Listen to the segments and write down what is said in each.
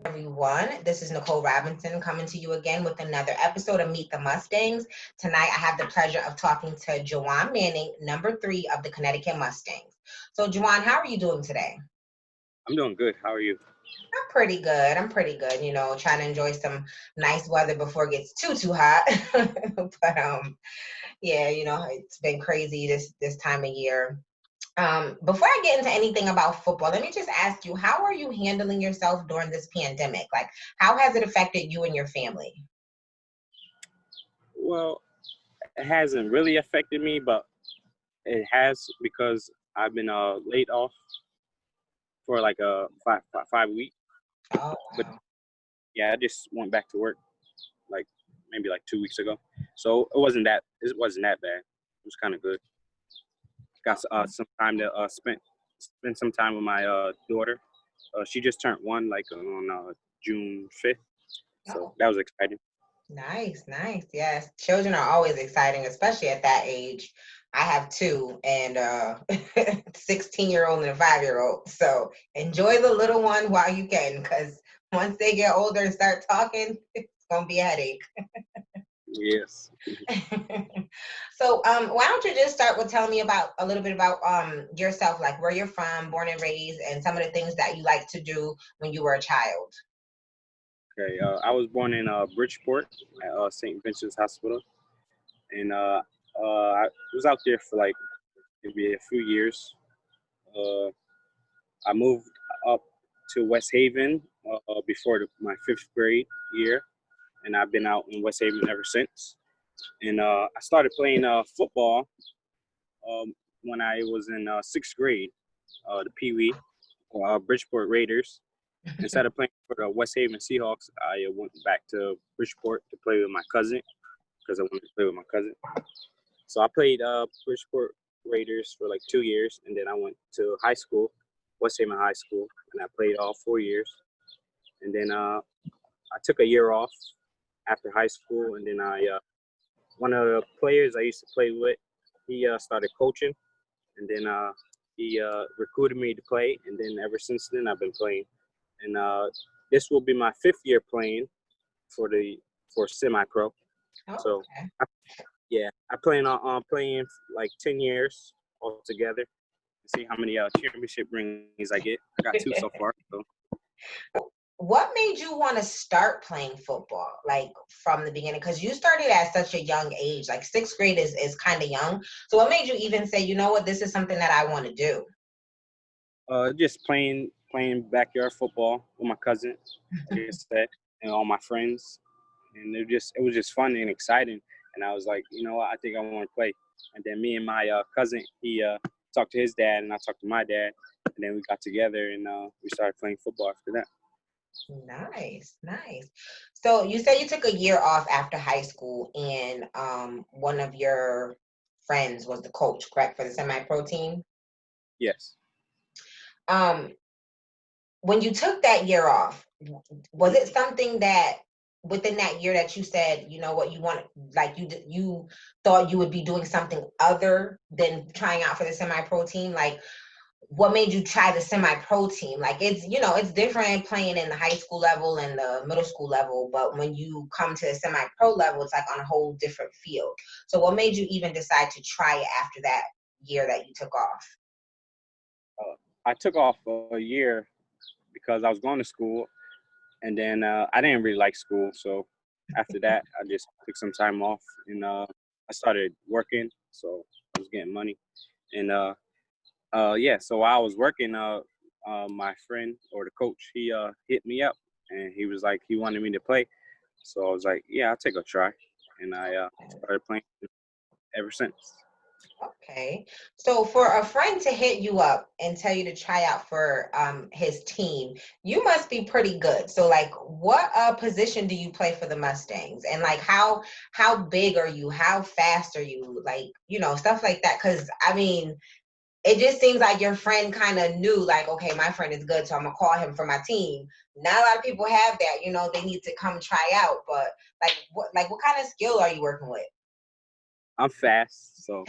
Everyone. This is Nicole Robinson coming to you again with another episode of Meet the Mustangs. Tonight, I have the pleasure of talking to JaWaun Manning, number 3 of the Connecticut Mustangs. So, JaWaun, how are you doing today? I'm doing good. How are you? I'm pretty good. Trying to enjoy some nice weather before it gets too hot. But yeah, it's been crazy this time of year. Before I get into anything about football, let me just ask you, how are you handling yourself during this pandemic? Like, how has it affected you and your family? Well, it hasn't really affected me, but it has because I've been laid off for like a five week. Oh, But wow. yeah, I just went back to work like maybe like 2 weeks ago. So it wasn't that bad. It was kind of good. Got some time to spend some time with my daughter. She just turned 1 like on June 5th. So Oh, that was exciting. nice, nice. Yes. Children are always exciting, especially at that age. I have two and 16-year-old and a 5-year-old. So enjoy the little one while you can, because once they get older and start talking, it's gonna be a headache. Yes. So, why don't you just start with telling me about a little bit about yourself, like where you're from, born and raised, and some of the things that you like to do when you were a child. Okay. I was born in Bridgeport at St. Vincent's Hospital, and I was out there for like maybe a few years. Uh, I moved up to West Haven before my 5th grade year, and I've been out in West Haven ever since. And I started playing football when I was in 6th grade, the Pee Wee, Bridgeport Raiders. Instead of playing for the West Haven Seahawks, I went back to Bridgeport to play with my cousin because I wanted to play with my cousin. So I played Bridgeport Raiders for like 2 years, and then I went to high school, West Haven High School, and I played all 4 years. And then I took a year off after high school, and then one of the players I used to play with, he started coaching, and then he recruited me to play, and then ever since then I've been playing. And this will be my 5th year playing for semi-pro. Oh, So okay. I, yeah, I plan on playing like 10 years altogether. See how many championship rings I get. I got 2 so far. So What made you want to start playing football, like from the beginning? Because you started at such a young age, like sixth grade is kind of young. So what made you even say, you know what, this is something that I want to do? just playing backyard football with my cousin, like I said, and all my friends, and it was just fun and exciting. And I was like, you know what, I think I want to play. And then me and my cousin, he talked to his dad, and I talked to my dad, and then we got together and we started playing football after that. Nice, nice. So you said you took a year off after high school, and one of your friends was the coach, correct, for the semi-pro team? Yes. Um, when you took that year off, was it something that within that year that you said, you know what, you want, like you thought you would be doing something other than trying out for the semi-pro team? Like, what made you try the semi-pro team? Like, it's different playing in the high school level and the middle school level, but when you come to the semi-pro level, it's like on a whole different field. So what made you even decide to try it after that year that you took off? Uh, I took off a year because I was going to school, and then I didn't really like school. So after that, I just took some time off, and I started working. So I was getting money, and yeah. So while I was working, my friend or the coach, he hit me up, and he was like he wanted me to play. So I was like, yeah, I'll take a try, and I started playing ever since. Okay. So for a friend to hit you up and tell you to try out for his team, you must be pretty good. So like what position do you play for the Mustangs? And like how big are you? How fast are you? Like, stuff like that. Cause I mean, it just seems like your friend kind of knew, like, okay, my friend is good, so I'm gonna call him for my team. Not a lot of people have that, they need to come try out. But like what kind of skill are you working with? I'm fast, so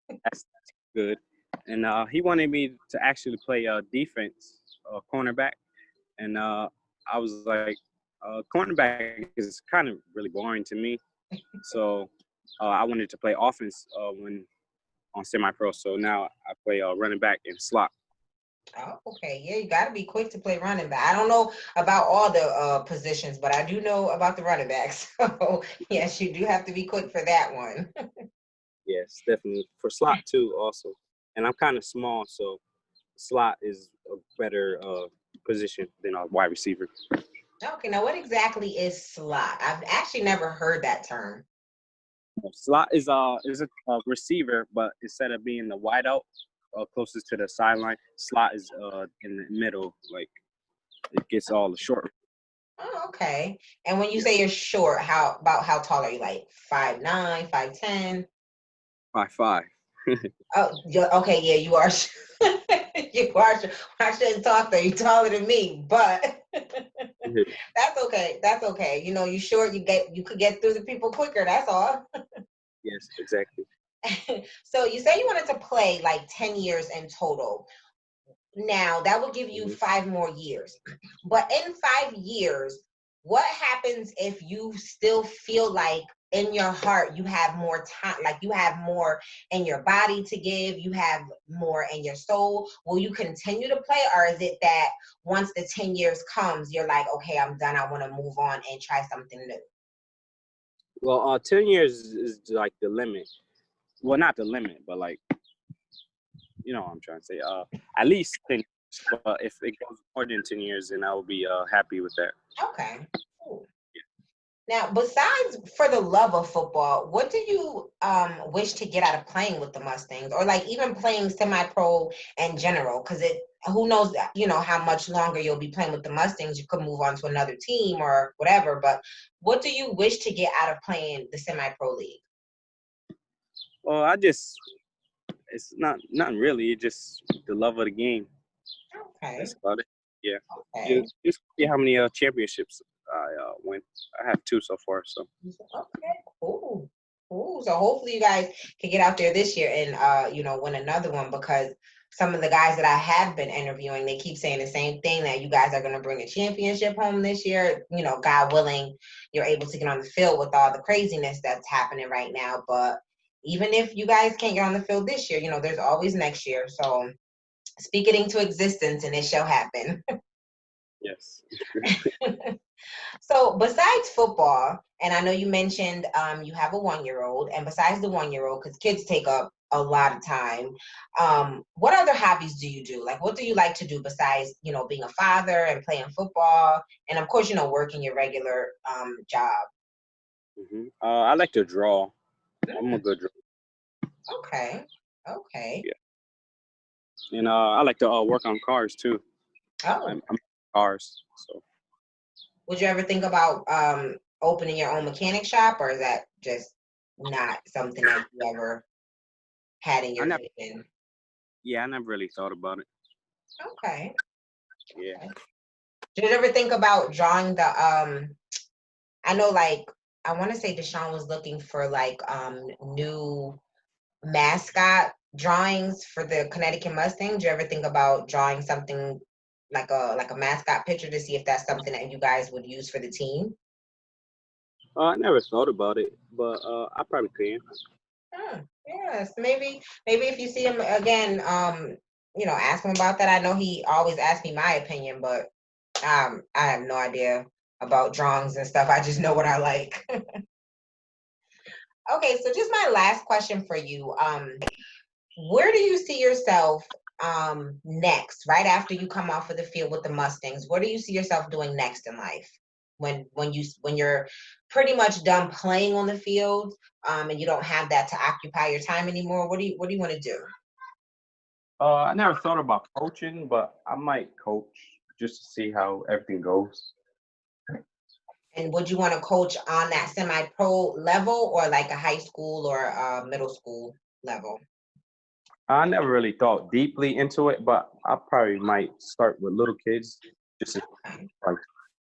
that's good. And he wanted me to actually play defense, cornerback, and I was like, cornerback is kind of really boring to me. So I wanted to play offense when on semi-pro. So now I play running back and slot. Oh, okay. Yeah, you got to be quick to play running back. I don't know about all the positions, but I do know about the running backs. So yes, you do have to be quick for that one. Yes, definitely for slot too. Also, and I'm kind of small, so slot is a better position than a wide receiver. Okay, now what exactly is slot? I've actually never heard that term. Slot is a receiver, but instead of being the wideout closest to the sideline, slot is in the middle, like it gets all the short. Oh, okay. And when you Yeah, say you're short, how tall are you? Like 5'9", 5'10"? 5'5". Oh, okay, yeah, you are. You are. I shouldn't talk though. You're taller than me, but that's okay. That's okay. You know, you short. You could get through the people quicker. That's all. Yes, exactly. So you say you wanted to play like 10 years in total. Now that will give you Mhm. 5 more years. But in 5 years, what happens if you still feel like in your heart you have more time, like you have more in your body to give, you have more in your soul? Will you continue to play, or is it that once the 10 years comes, you're like, okay, I'm done, I want to move on and try something new? Well, 10 years is like the limit. Well, not the limit, but like you know what I'm trying to say. At least 10 years. But if it goes more than 10 years, then I will be happy with that. Okay. Cool. Now, besides for the love of football, what do you wish to get out of playing with the Mustangs, or like even playing semi-pro in general? Because who knows, how much longer you'll be playing with the Mustangs. You could move on to another team or whatever. But what do you wish to get out of playing the semi-pro league? Well, it's not nothing really. It's just the love of the game. Okay. That's about it. Yeah. Okay. Just see how many championships I win. I have 2 so far. So Okay. Cool. Cool. So hopefully you guys can get out there this year and win another one, because some of the guys that I have been interviewing, they keep saying the same thing, that you guys are going to bring a championship home this year. God willing, you're able to get on the field with all the craziness that's happening right now. But even if you guys can't get on the field this year, there's always next year. So speak it into existence and it shall happen. yes. So besides football, and I know you mentioned you have a 1-year-old, and besides the 1-year-old, because kids take up a lot of time, what other hobbies do you do? Like, what do you like to do besides, being a father and playing football, and of course, working your regular job? I like to draw. I'm a Mm, good drawer. okay, okay. Yeah. And I like to work on cars too. Oh, I'm cars. So would you ever think about opening your own mechanic shop, or is that just not something that you ever had in I your never. vision? Yeah, I never really thought about it. Okay. Yeah. Did you ever think about drawing the I know, like, I want to say Deshaun was looking for like new mascot drawings for the Connecticut Mustangs. Did you ever think about drawing something like a mascot picture to see if that's something that you guys would use for the team? I never thought about it, but I probably can. Yes, maybe if you see him again, ask him about that. I know he always asks me my opinion, but I have no idea about drawings and stuff. I just know what I like. Okay, so just my last question for you. Where do you see yourself next, right after you come off of the field with the Mustangs? What do you see yourself doing next in life? When you're pretty much done playing on the field, and you don't have that to occupy your time anymore, what do you want to do? I never thought about coaching, but I might coach just to see how everything goes. And would you want to coach on that semi-pro level, or like a high school or middle school level? I never really thought deeply into it, but I probably might start with little kids just to Okay. like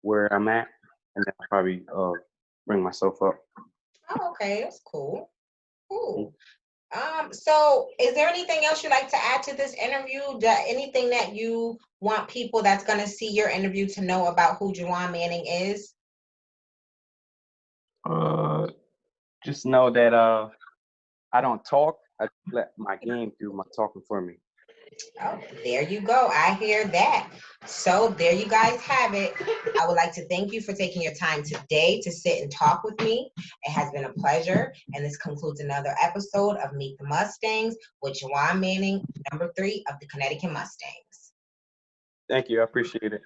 where I'm at, and then I'll probably bring myself up. Oh, okay, that's cool. Cool. So is there anything else you'd like to add to this interview? Anything that you want people that's going to see your interview to know about who JaWaun Manning is? Just know that I don't talk. I let my game do my talking for me. Oh, there you go. I hear that. So there you guys have it. I would like to thank you for taking your time today to sit and talk with me. It has been a pleasure. And this concludes another episode of Meet the Mustangs with JaWaun Manning, number 3 of the Connecticut Mustangs. Thank you. I appreciate it.